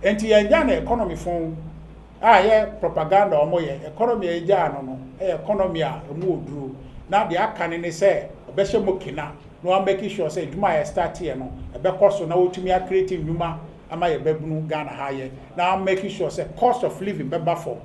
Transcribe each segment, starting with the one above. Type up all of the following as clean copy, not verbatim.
enti yɛnya na economy phone yɛ propaganda ɔmo yɛ economy ɛgya no economy a emu oduro na de aka ne sɛ ɔbɛhyɛ mo kina no one making sure say dwuma yɛ start here no ɛbɛkɔ so na wotumi a creating dwuma ama yɛ bɛbunu Ghana ha yɛ na making sure say cost of living bɛba for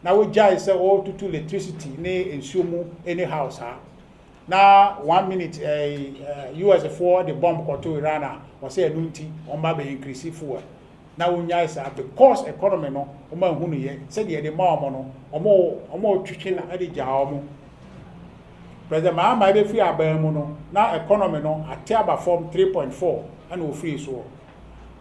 na wo gya say all to electricity ne nsuo mu any house ha na 1 minute US for the bomb kɔto Iran a wɔsɛ ɛnu nti ɔmba bɛ increase fuel na wonya say because economy no ɔma hu no yɛ sɛ deɛ de ma ɔmo no ɔmo twitwe na ɛde gya ɔmo President Mahama be free abamu no na economy no ate aba form 3.4 and we free so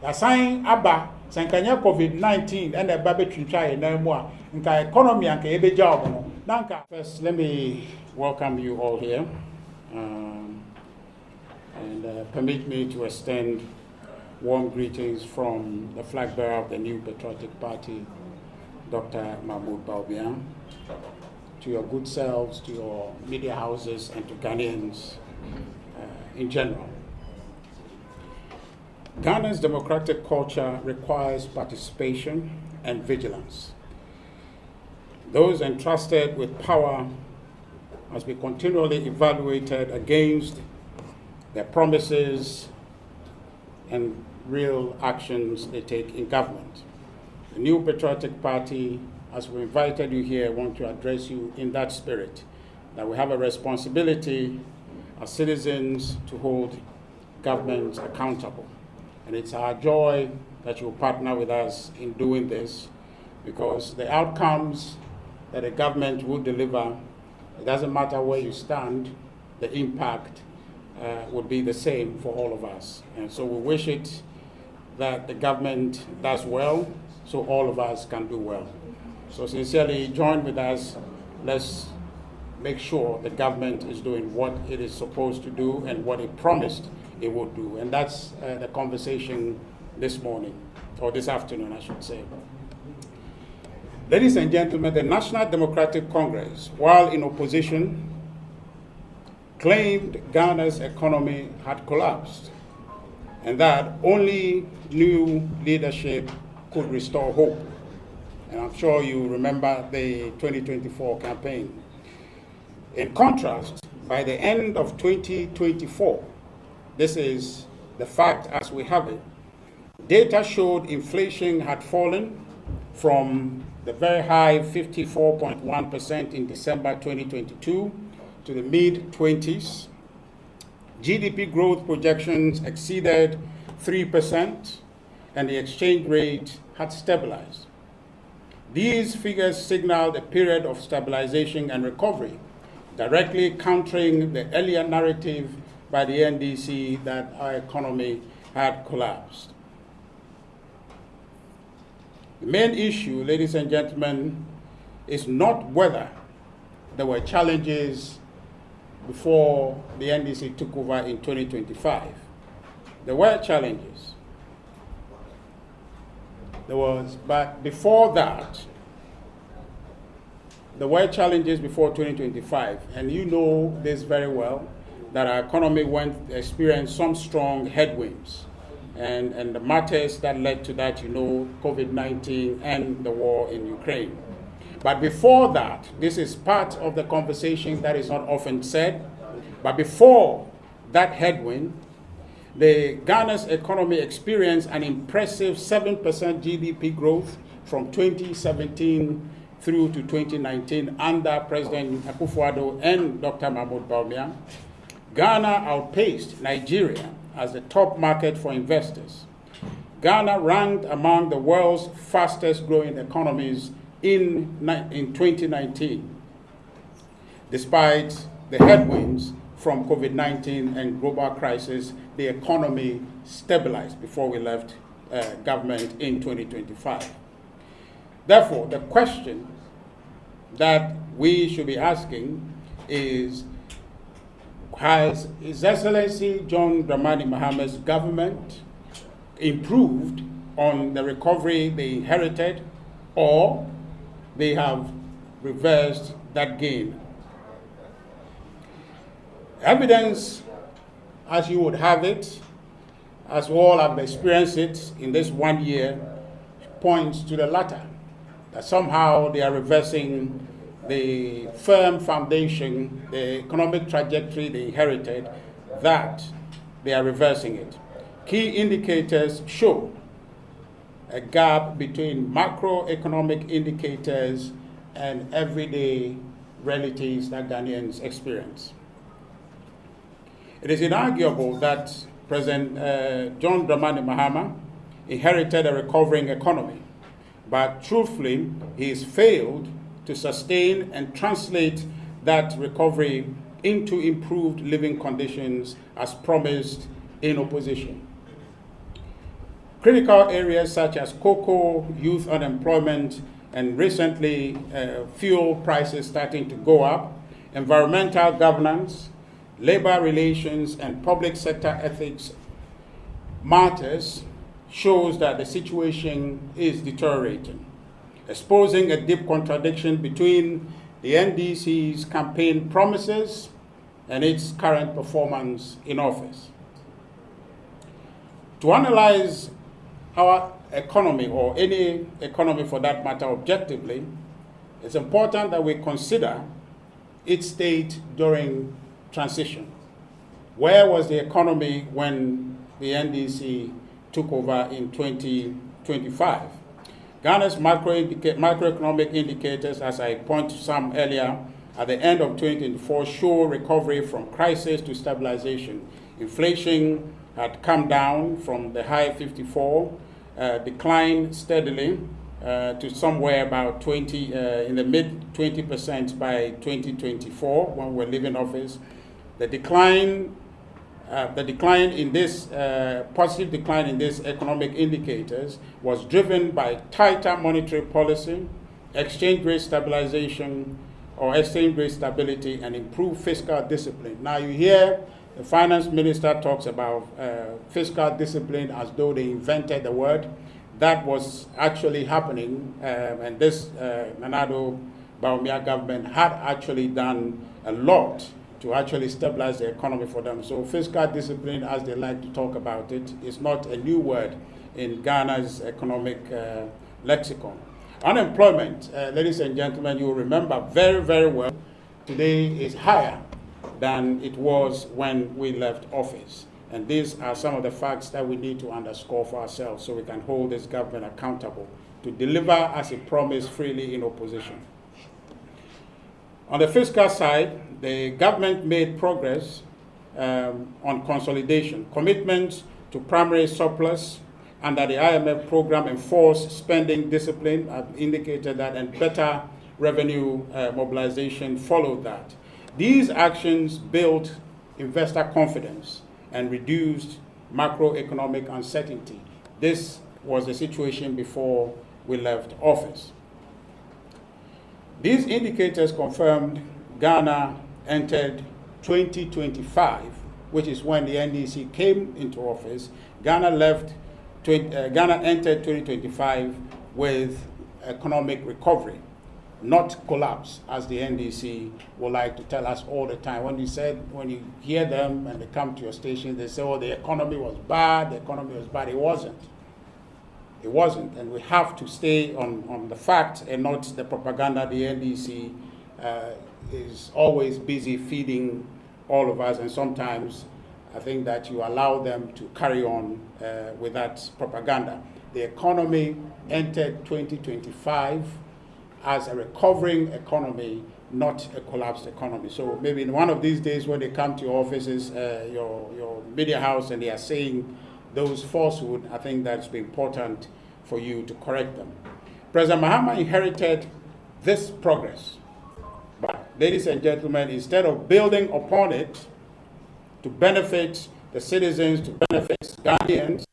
ya sign aba sankanya COVID-19 and eba betwintwa na mu a nka economy anka ebeja obo no na nka. First, let me welcome you all here and permit me to extend warm greetings from the flag bearer of the new patriotic party, Dr. Mahmoud Bawumia, to your good selves, to your media houses, and to Ghanaians in general. Ghana's democratic culture requires participation and vigilance. Those entrusted with power must be continually evaluated against their promises and real actions they take in government. The new patriotic party, as we invited you here, I want to address you in that spirit, that we have a responsibility as citizens to hold governments accountable. And it's our joy that you partner with us in doing this, because the outcomes that a government will deliver, it doesn't matter where you stand, the impact would be the same for all of us. And so we wish it that the government does well, so all of us can do well. So sincerely join with us. Let's make sure the government is doing what it is supposed to do and what it promised it would do. And that's the conversation this morning, or this afternoon, I should say. Ladies and gentlemen, the National Democratic Congress, while in opposition, claimed Ghana's economy had collapsed and that only new leadership could restore hope. And I'm sure you remember the 2024 campaign. In contrast, by the end of 2024, this is the fact as we have it, data showed inflation had fallen from the very high 54.1% in December 2022 to the mid-20s. GDP growth projections exceeded 3%, and the exchange rate had stabilized. These figures signaled a period of stabilization and recovery, directly countering the earlier narrative by the NDC that our economy had collapsed. The main issue, ladies and gentlemen, is not whether there were challenges before the NDC took over in 2025. There were challenges. But before that, there were challenges before 2025, and you know this very well, that our economy experienced some strong headwinds, and the matters that led to that, you know, COVID-19 and the war in Ukraine. But before that, this is part of the conversation that is not often said, but before that headwind, the Ghana's economy experienced an impressive 7% GDP growth from 2017 through to 2019 under President Akufo-Addo and Dr. Mahmoud Bawumia. Ghana outpaced Nigeria as the top market for investors. Ghana ranked among the world's fastest growing economies in 2019, despite the headwinds from COVID-19 and global crisis. The economy stabilized before we left government in 2025. Therefore, the question that we should be asking is, has His Excellency John Dramani Mahama's government improved on the recovery they inherited, or they have reversed that gain? Evidence, as you would have it, as we all have experienced it in this 1 year, points to the latter, that somehow they are reversing the firm foundation, the economic trajectory they inherited, that they are reversing it. Key indicators show a gap between macroeconomic indicators and everyday realities that Ghanaians experience. It is inarguable that President John Dramani Mahama inherited a recovering economy, but truthfully, he has failed to sustain and translate that recovery into improved living conditions as promised in opposition. Critical areas such as cocoa, youth unemployment, and recently fuel prices starting to go up, environmental governance, labor relations, and public sector ethics matters shows that the situation is deteriorating, exposing a deep contradiction between the NDC's campaign promises and its current performance in office. To analyze our economy, or any economy for that matter, objectively, it's important that we consider its state during transition. Where was the economy when the NDC took over in 2025? Ghana's macroeconomic indicators, as I pointed to some earlier, at the end of 2024 show recovery from crisis to stabilization. Inflation had come down from the high 54, declined steadily to somewhere about 20, in the mid 20% by 2024 when we're leaving office. The decline in this positive decline in these economic indicators was driven by tighter monetary policy, exchange rate stabilization or exchange rate stability, and improved fiscal discipline. Now you hear the finance minister talks about fiscal discipline as though they invented the word. That was actually happening, and this Nanado Bawumia government had actually done a lot to actually stabilize the economy for them. So fiscal discipline, as they like to talk about it, is not a new word in Ghana's economic lexicon. Unemployment, ladies and gentlemen, you will remember very, very well, today is higher than it was when we left office. And these are some of the facts that we need to underscore for ourselves so we can hold this government accountable to deliver as it promised freely in opposition. On the fiscal side, the government made progress on consolidation. Commitments to primary surplus under the IMF program enforced spending discipline, I've indicated that, and better revenue mobilization followed that. These actions built investor confidence and reduced macroeconomic uncertainty. This was the situation before we left office. These indicators confirmed Ghana entered 2025, which is when the NDC came into office. Ghana entered 2025 with economic recovery, not collapse, as the NDC would like to tell us all the time. When you hear them and they come to your station, they say, oh, the economy was bad, It wasn't. It wasn't, and we have to stay on the fact and not the propaganda. The NDC is always busy feeding all of us, and sometimes I think that you allow them to carry on with that propaganda. The economy entered 2025 as a recovering economy, not a collapsed economy. So maybe in one of these days when they come to your offices, your media house, and they are saying those falsehoods, I think that's been important for you to correct them. President Mahama inherited this progress. But ladies and gentlemen, instead of building upon it to benefit the citizens, to benefit Ghanaians,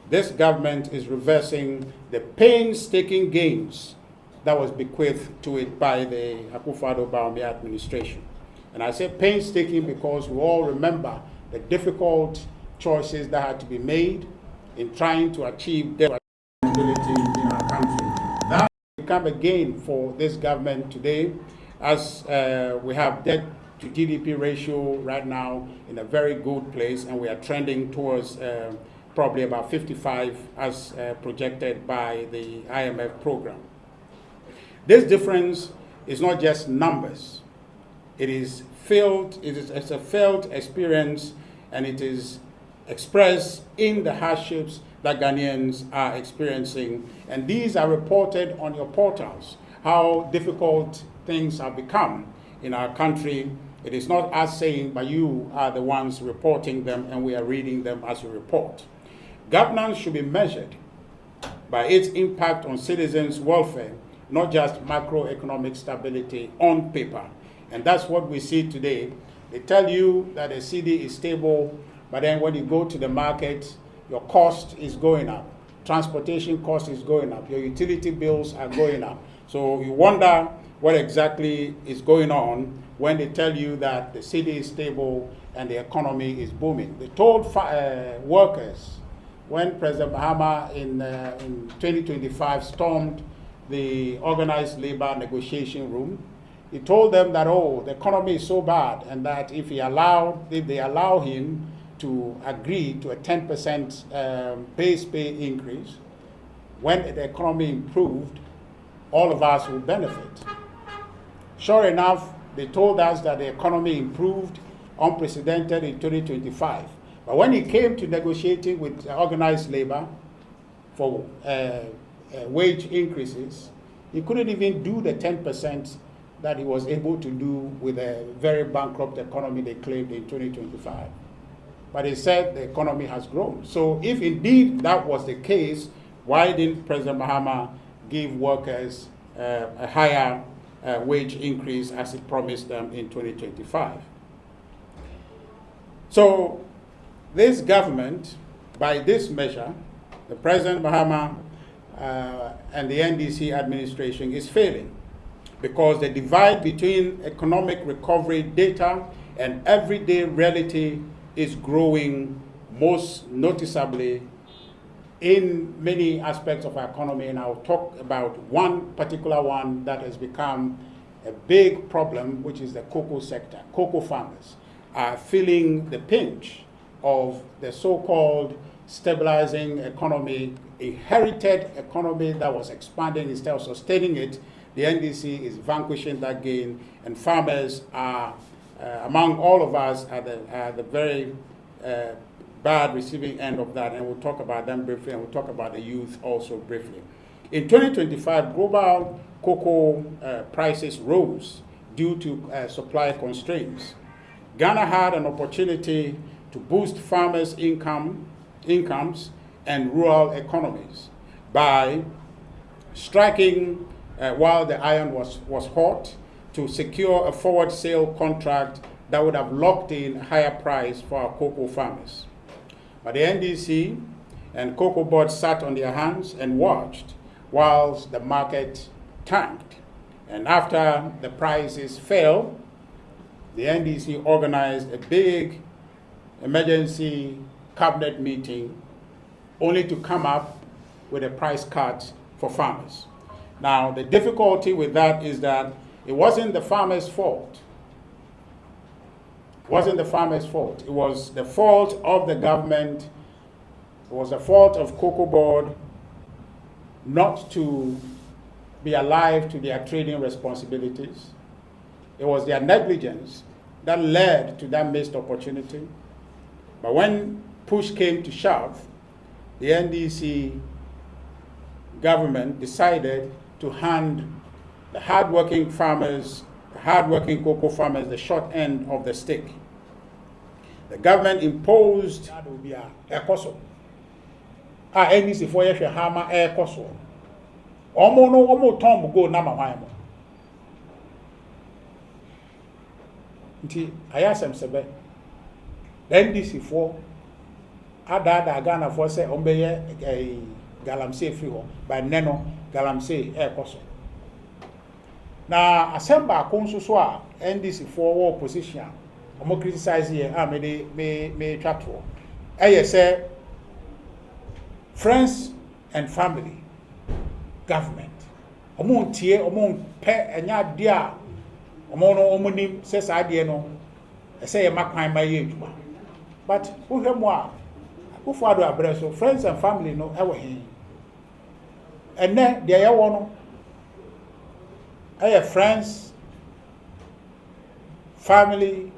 this government is reversing the painstaking gains that was bequeathed to it by the Akufo-Addo administration. And I say painstaking because we all remember the difficult choices that had to be made in trying to achieve their stability in our country. That will become a gain for this government today, as we have debt to GDP ratio right now in a very good place, and we are trending towards probably about 55 as projected by the IMF program. This difference is not just numbers. It's a felt experience, and it is expressed in the hardships that Ghanaians are experiencing. And these are reported on your portals, how difficult things have become in our country. It is not us saying, but you are the ones reporting them, and we are reading them as you report. Governance should be measured by its impact on citizens' welfare, not just macroeconomic stability on paper. And that's what we see today. They tell you that the CD is stable, but then when you go to the market, your cost is going up. Transportation cost is going up. Your utility bills are going up. So you wonder what exactly is going on when they tell you that the city is stable and the economy is booming. They told workers when President Mahama in 2025 stormed the organized labor negotiation room, he told them that, oh, the economy is so bad, and that if they allow him to agree to a 10% base pay increase, when the economy improved, all of us will benefit. Sure enough, they told us that the economy improved unprecedented in 2025. But when it came to negotiating with organized labor for wage increases, he couldn't even do the 10% that he was able to do with a very bankrupt economy they claimed in 2025. But he said the economy has grown. So if indeed that was the case, why didn't President Mahama give workers a higher wage increase as he promised them in 2025? So this government, by this measure, the President Mahama and the NDC administration is failing, because the divide between economic recovery data and everyday reality is growing most noticeably in many aspects of our economy. And I'll talk about one particular one that has become a big problem, which is the cocoa sector. Cocoa farmers are feeling the pinch of the so-called stabilizing economy, inherited economy that was expanding instead of sustaining it. The NDC is vanquishing that gain, and farmers are, among all of us, at the very bad receiving end of that, and we'll talk about them briefly, and we'll talk about the youth also briefly. In 2025, global cocoa prices rose due to supply constraints. Ghana had an opportunity to boost farmers' incomes and rural economies by striking while the iron was hot, to secure a forward sale contract that would have locked in a higher price for our cocoa farmers. But the NDC and cocoa board sat on their hands and watched whilst the market tanked. And after the prices fell, the NDC organized a big emergency cabinet meeting only to come up with a price cut for farmers. Now, the difficulty with that is that it wasn't the farmers' fault. It wasn't the farmers' fault. It was the fault of the government. It was the fault of Cocoa Board not to be alive to their trading responsibilities. It was their negligence that led to that missed opportunity. But when push came to shove, the NDC government decided to hand the hardworking farmers, the hardworking cocoa farmers, the short end of the stick. The government imposed NDC for year hama air koso. Omo tom go na mahwan mo. Nti ayasem sebe. NDC for ada Ghana for say ombeye galamsey free ho, by neno galamsey air koso. Na asemba akonso so a NDC for war position omo criticize here me twato eye say friends and family government omo tie omo pe enya de a omo no omo nim say sa de no say e makwan ma ye djuma, but wohwemo a Kufuado Abreso, friends and family no ever him. And then they are one. I have friends, family,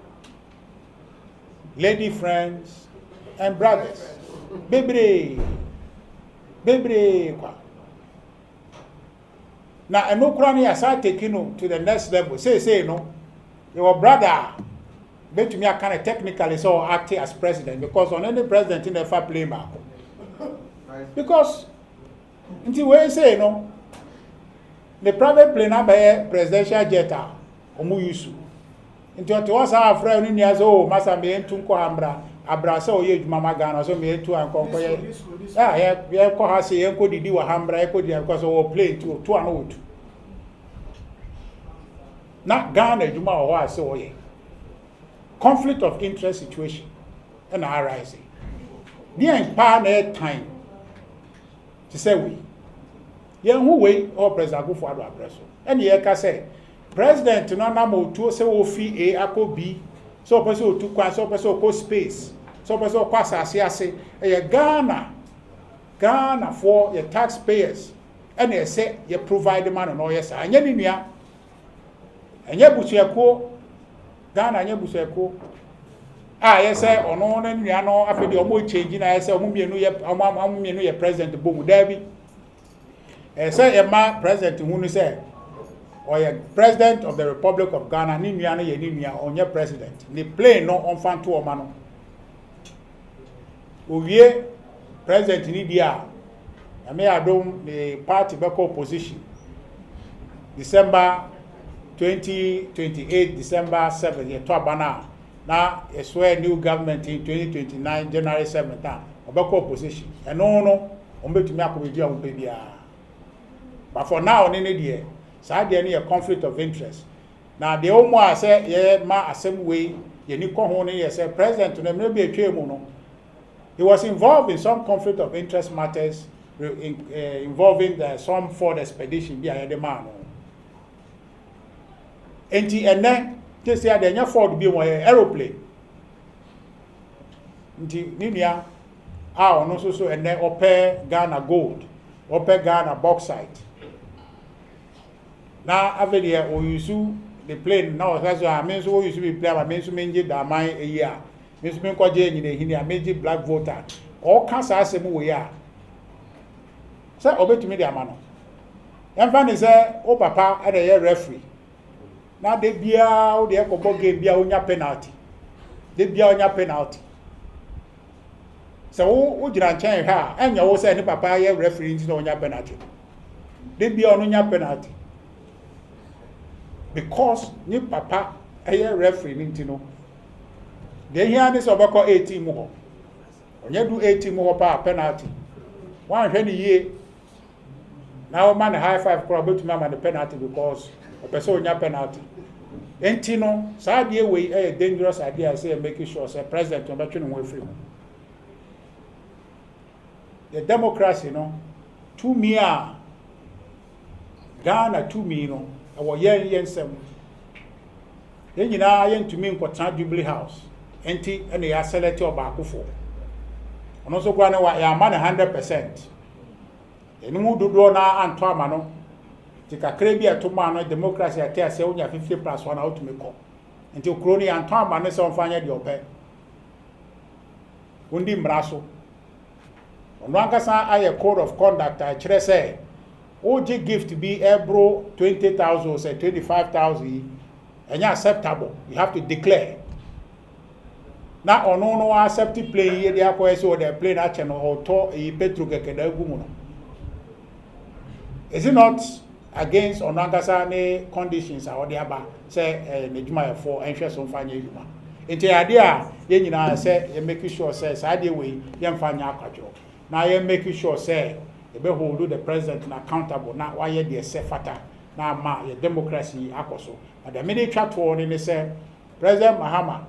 lady friends, and brothers. Baby. Now, and no crony as I take you to the next level. Say, no. Your brother, bet to me, I kind of technically so acting as president because on any president in the far play back. Because, until we say, no, the private plane by presidential jet, Omuyusu. Into to us, our friend in years old, Massa me and Tunko Ambra, Abraso, ye, Mama Gana, so me to and conquer. Yeah, we have called her say, Echo did you a Hambra, Echo did because we play to an old. Not Ghana, Juma or what so ye. Conflict of interest situation and arising. Near in partner time to say we. Young who way or President go for Abreso. And ye can say, President to not know to say o fee A ako B, so person to quan so person ko space, so person pass as a Ghana for your taxpayers, and they say you provide the money no yes, and yet and yet Busiako Ghana and Busiako. Yes, sir, or no, and you know, after the omo changing, I say, Mummy, President Boom Derby. Say a man president who say, or a president of the Republic of Ghana, Ninia, on your president. They play no on fan to a man. Uye president in India, I may have done the party back opposition. December 2028, December 7th, year 12 now. Now, I swear new government in 2029, January 7th, back opposition. And no, on bet to me, I could be on baby. But for now, in India, so I need a conflict of interest. Now, the Omo say, yeah, ma same way, you need to go say, President, to maybe a chairman. He was involved in some conflict of interest matters involving some Ford expedition behind the man. And then, just say, the Ford be one aeroplane. Ninia, and also, and then Ope Ghana gold, Ope Ghana bauxite. Now, after the Oyusu, the plane, now, that's why I mean, so you be play, I mean, so many that my a year. Miss Minko Jane in the major black voter. All cancer as a we are. Say, obey to me, the man. And fan is there, oh, papa, at a referee. Now, they be out the echo game, be on your penalty. They be on your penalty. So, who did I change her? And you also say, papa, you referee on your penalty. They be on your penalty. Because ni papa a referee into no. They hear this about 18 more. When you do 18 more penalty, 120 years. Now, man, high five crowd to mama the penalty because a person your penalty. Entino, Sadia way a dangerous idea, say, making sure, say, president, to make you free. The democracy, you know, to me, Ghana, to me, you know. Our yen sem. Then you know, yen to me in Jubilee House. And they are selected back for. And also, go on, I am 100%. And who do now and Tomano? Take a crabby to man, democracy, I tell say only 50 plus 1 out to make up. Until Crony and Tomman is on fire your pay. Undi Brasso. On Rankasa, I a code of conduct, I say. OG gift to be ebro 20,000 or say 25,000 and acceptable. You have to declare. Now on no accepted play here, they are quite so they're playing action or to a petro. Is it not against Onangasane conditions or the other say Nejuma for interest on Fanya Juma? Into the idea, you know, say you make sure says idea way, young Fanya Kajo. Now you make sure say you hold the president accountable. Now why you the sefata now ma your democracy akoso. But the minute chat for say President Mahama.